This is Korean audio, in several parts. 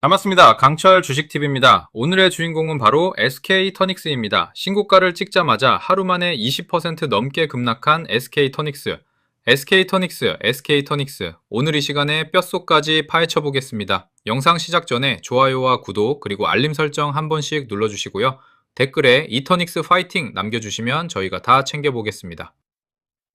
반갑습니다. 강철 주식TV입니다. 오늘의 주인공은 바로 SK터닉스입니다. 신고가를 찍자마자 하루 만에 20% 넘게 급락한 SK터닉스. SK터닉스. 오늘 이 시간에 뼛속까지 파헤쳐 보겠습니다. 영상 시작 전에 좋아요와 구독 그리고 알림 설정 한 번씩 눌러주시고요. 댓글에 이터닉스 파이팅 남겨주시면 저희가 다 챙겨보겠습니다.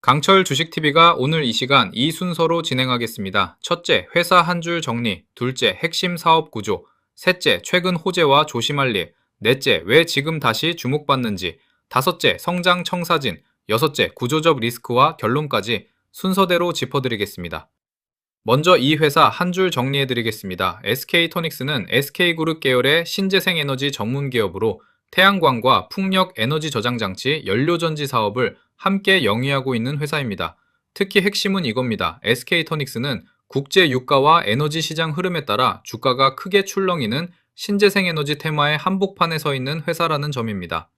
강철 주식TV가 오늘 이 시간 이 순서로 진행하겠습니다. 첫째, 회사 한 줄 정리. 둘째, 핵심 사업 구조. 셋째, 최근 호재와 조심할 일. 넷째, 왜 지금 다시 주목받는지. 다섯째, 성장 청사진. 여섯째, 구조적 리스크와 결론까지 순서대로 짚어드리겠습니다. 먼저 이 회사 한 줄 정리해드리겠습니다. SK토닉스는 SK그룹 계열의 신재생 에너지 전문 기업으로 태양광과 풍력 에너지 저장 장치, 연료전지 사업을 함께 영위하고 있는 회사입니다. 특히 핵심은 이겁니다. SK토닉스는 국제 유가와 에너지 시장 흐름에 따라 주가가 크게 출렁이는 신재생 에너지 테마의 한복판에 서 있는 회사라는 점입니다.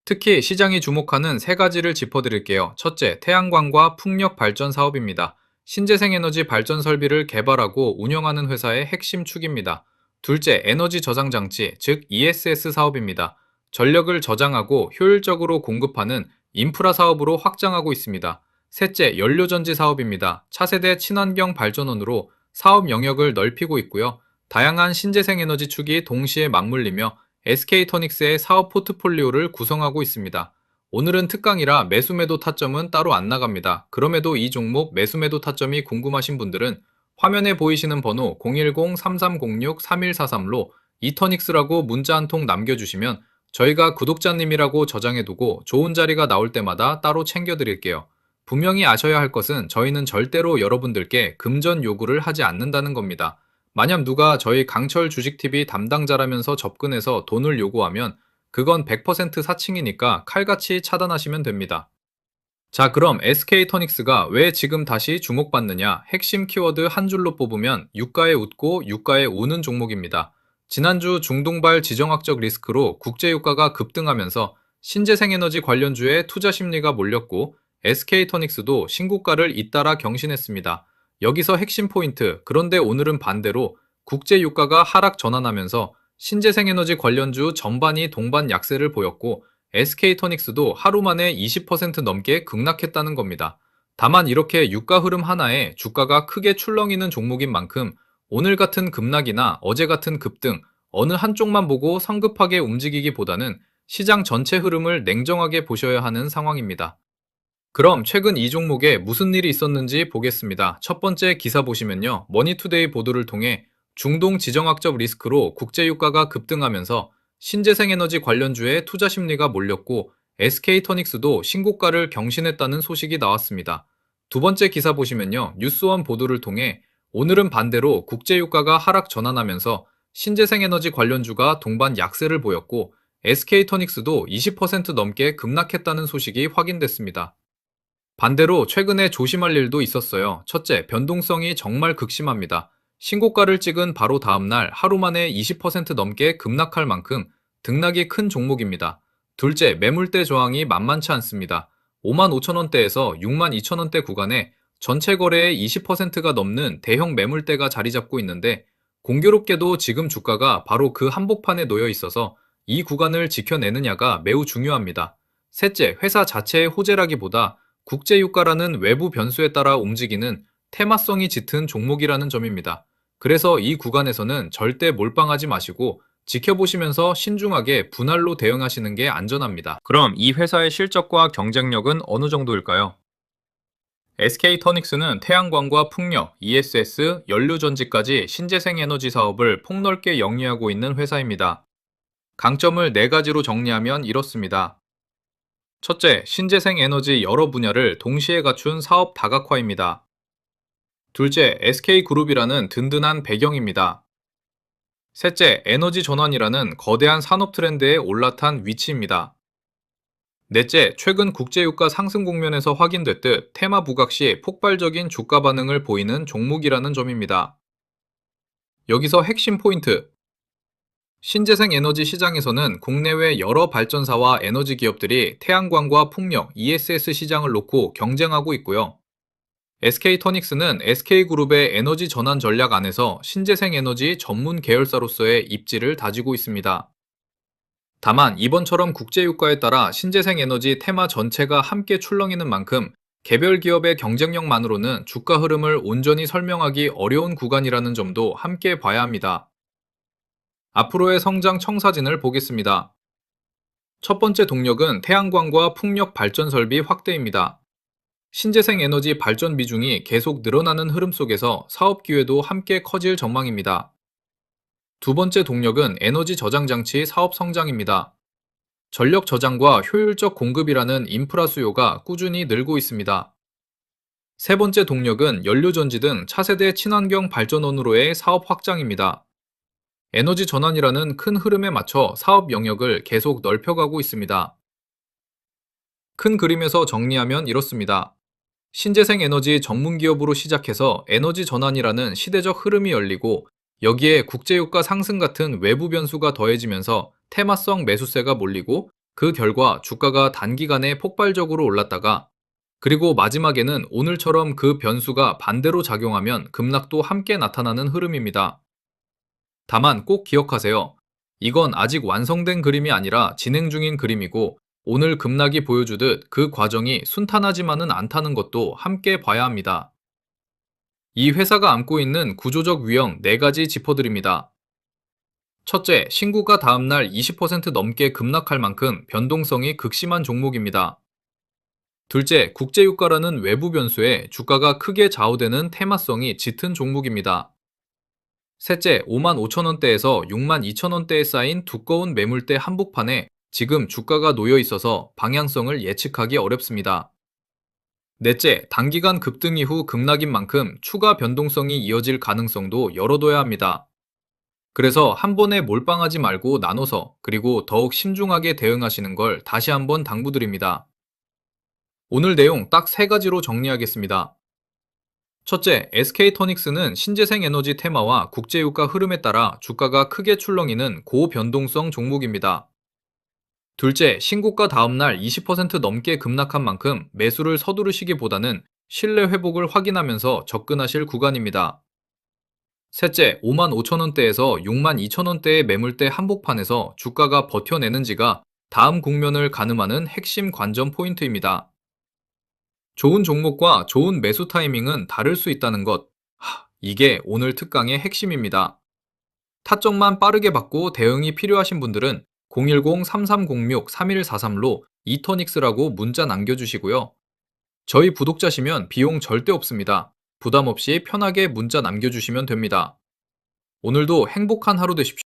특히 시장이 주목하는 세 가지를 짚어드릴게요. 첫째, 태양광과 풍력 발전 사업입니다. 신재생 에너지 발전 설비를 개발하고 운영하는 회사의 핵심 축입니다. 둘째, 에너지 저장 장치, 즉 ESS 사업입니다. 전력을 저장하고 효율적으로 공급하는 인프라 사업으로 확장하고 있습니다. 셋째, 연료전지 사업입니다. 차세대 친환경 발전원으로 사업 영역을 넓히고 있고요. 다양한 신재생 에너지 축이 동시에 맞물리며 SK토닉스의 사업 포트폴리오를 구성하고 있습니다. 오늘은 특강이라 매수매도 타점은 따로 안 나갑니다. 그럼에도 이 종목 매수매도 타점이 궁금하신 분들은 화면에 보이시는 번호 010-3306-3143로 이터닉스라고 문자 한 통 남겨주시면 저희가 구독자님이라고 저장해두고 좋은 자리가 나올 때마다 따로 챙겨드릴게요. 분명히 아셔야 할 것은 저희는 절대로 여러분들께 금전 요구를 하지 않는다는 겁니다. 만약 누가 저희 강철 주식TV 담당자라면서 접근해서 돈을 요구하면 그건 100% 사칭이니까 칼같이 차단하시면 됩니다. 자, 그럼 SK토닉스가 왜 지금 다시 주목받느냐? 핵심 키워드 한 줄로 뽑으면 유가에 웃고 유가에 우는 종목입니다. 지난주 중동발 지정학적 리스크로 국제유가가 급등하면서 신재생에너지 관련주에 투자 심리가 몰렸고 SK토닉스도 신고가를 잇따라 경신했습니다. 여기서 핵심 포인트, 그런데 오늘은 반대로 국제유가가 하락 전환하면서 신재생에너지 관련주 전반이 동반 약세를 보였고 SK토닉스도 하루 만에 20% 넘게 급락했다는 겁니다. 다만 이렇게 유가 흐름 하나에 주가가 크게 출렁이는 종목인 만큼 오늘 같은 급락이나 어제 같은 급등 어느 한쪽만 보고 성급하게 움직이기보다는 시장 전체 흐름을 냉정하게 보셔야 하는 상황입니다. 그럼 최근 이 종목에 무슨 일이 있었는지 보겠습니다. 첫 번째 기사 보시면요. 머니투데이 보도를 통해 중동 지정학적 리스크로 국제유가가 급등하면서 신재생에너지 관련주에 투자 심리가 몰렸고 SK토닉스도 신고가를 경신했다는 소식이 나왔습니다. 두 번째 기사 보시면요. 뉴스원 보도를 통해 오늘은 반대로 국제유가가 하락 전환하면서 신재생에너지 관련주가 동반 약세를 보였고 SK토닉스도 20% 넘게 급락했다는 소식이 확인됐습니다. 반대로 최근에 조심할 일도 있었어요. 첫째, 변동성이 정말 극심합니다. 신고가를 찍은 바로 다음날 하루 만에 20% 넘게 급락할 만큼 등락이 큰 종목입니다. 둘째, 매물대 저항이 만만치 않습니다. 55,000원대에서 62,000원대 구간에 전체 거래의 20%가 넘는 대형 매물대가 자리 잡고 있는데 공교롭게도 지금 주가가 바로 그 한복판에 놓여 있어서 이 구간을 지켜내느냐가 매우 중요합니다. 셋째, 회사 자체의 호재라기보다 국제유가라는 외부 변수에 따라 움직이는 테마성이 짙은 종목이라는 점입니다. 그래서 이 구간에서는 절대 몰빵하지 마시고 지켜보시면서 신중하게 분할로 대응하시는 게 안전합니다. 그럼 이 회사의 실적과 경쟁력은 어느 정도일까요? SK터닉스는 태양광과 풍력, ESS, 연료전지까지 신재생 에너지 사업을 폭넓게 영위하고 있는 회사입니다. 강점을 네 가지로 정리하면 이렇습니다. 첫째, 신재생 에너지 여러 분야를 동시에 갖춘 사업 다각화입니다. 둘째, SK그룹이라는 든든한 배경입니다. 셋째, 에너지 전환이라는 거대한 산업 트렌드에 올라탄 위치입니다. 넷째, 최근 국제유가 상승 국면에서 확인됐듯 테마 부각 시 폭발적인 주가 반응을 보이는 종목이라는 점입니다. 여기서 핵심 포인트. 신재생 에너지 시장에서는 국내외 여러 발전사와 에너지 기업들이 태양광과 풍력, ESS 시장을 놓고 경쟁하고 있고요. SK토닉스는 SK그룹의 에너지 전환 전략 안에서 신재생 에너지 전문 계열사로서의 입지를 다지고 있습니다. 다만 이번처럼 국제유가에 따라 신재생 에너지 테마 전체가 함께 출렁이는 만큼 개별 기업의 경쟁력만으로는 주가 흐름을 온전히 설명하기 어려운 구간이라는 점도 함께 봐야 합니다. 앞으로의 성장 청사진을 보겠습니다. 첫 번째 동력은 태양광과 풍력 발전 설비 확대입니다. 신재생 에너지 발전 비중이 계속 늘어나는 흐름 속에서 사업 기회도 함께 커질 전망입니다. 두 번째 동력은 에너지 저장 장치 사업 성장입니다. 전력 저장과 효율적 공급이라는 인프라 수요가 꾸준히 늘고 있습니다. 세 번째 동력은 연료전지 등 차세대 친환경 발전원으로의 사업 확장입니다. 에너지 전환이라는 큰 흐름에 맞춰 사업 영역을 계속 넓혀가고 있습니다. 큰 그림에서 정리하면 이렇습니다. 신재생 에너지 전문 기업으로 시작해서 에너지 전환이라는 시대적 흐름이 열리고 여기에 국제유가 상승 같은 외부 변수가 더해지면서 테마성 매수세가 몰리고 그 결과 주가가 단기간에 폭발적으로 올랐다가 그리고 마지막에는 오늘처럼 그 변수가 반대로 작용하면 급락도 함께 나타나는 흐름입니다. 다만 꼭 기억하세요. 이건 아직 완성된 그림이 아니라 진행 중인 그림이고 오늘 급락이 보여주듯 그 과정이 순탄하지만은 않다는 것도 함께 봐야 합니다. 이 회사가 안고 있는 구조적 위험 4가지 짚어드립니다. 첫째, 신고가 다음날 20% 넘게 급락할 만큼 변동성이 극심한 종목입니다. 둘째, 국제유가라는 외부 변수에 주가가 크게 좌우되는 테마성이 짙은 종목입니다. 셋째, 55,000원대에서 62,000원대에 쌓인 두꺼운 매물대 한복판에 지금 주가가 놓여 있어서 방향성을 예측하기 어렵습니다. 넷째, 단기간 급등 이후 급락인 만큼 추가 변동성이 이어질 가능성도 열어둬야 합니다. 그래서 한 번에 몰빵하지 말고 나눠서 그리고 더욱 신중하게 대응하시는 걸 다시 한번 당부드립니다. 오늘 내용 딱 3가지로 정리하겠습니다. 첫째, SK토닉스는 신재생 에너지 테마와 국제유가 흐름에 따라 주가가 크게 출렁이는 고변동성 종목입니다. 둘째, 신고가 다음날 20% 넘게 급락한 만큼 매수를 서두르시기보다는 신뢰 회복을 확인하면서 접근하실 구간입니다. 셋째, 55,000원대에서 62,000원대의 매물대 한복판에서 주가가 버텨내는지가 다음 국면을 가늠하는 핵심 관전 포인트입니다. 좋은 종목과 좋은 매수 타이밍은 다를 수 있다는 것. 이게 오늘 특강의 핵심입니다. 타점만 빠르게 받고 대응이 필요하신 분들은 010-3306-3143로 이터닉스라고 문자 남겨주시고요. 저희 구독자시면 비용 절대 없습니다. 부담 없이 편하게 문자 남겨주시면 됩니다. 오늘도 행복한 하루 되십시오.